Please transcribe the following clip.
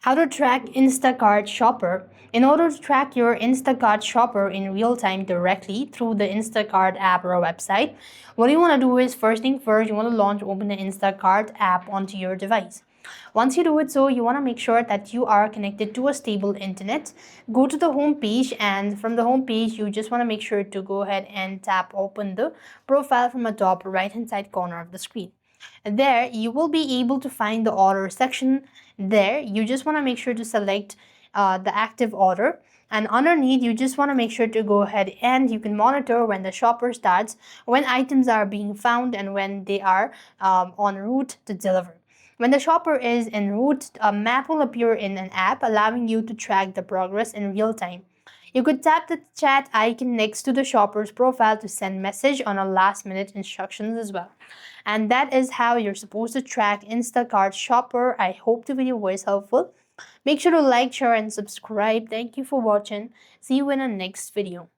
How to track Instacart shopper. In order to track your Instacart shopper in real time directly through the Instacart app or website, what you want to do is first thing first, you want to open the Instacart app onto your device. Once you do it so, you want to make sure that you are connected to a stable internet. Go to the home page, and from the home page, you just want to make sure to go ahead and tap open the profile from the top right hand side corner of the screen. There you will be able to find the order section. There you just want to make sure to select the active order, and underneath you just want to make sure to go ahead and you can monitor when the shopper starts, when items are being found, and when they are en route to deliver. When the shopper is en route, a map will appear in an app allowing you to track the progress in real time. You could tap the chat icon next to the shopper's profile to send message on a last minute instructions as well. And that is how you're supposed to track Instacart shopper. I hope the video was helpful. Make sure to like, share and subscribe. Thank you for watching. See you in the next video.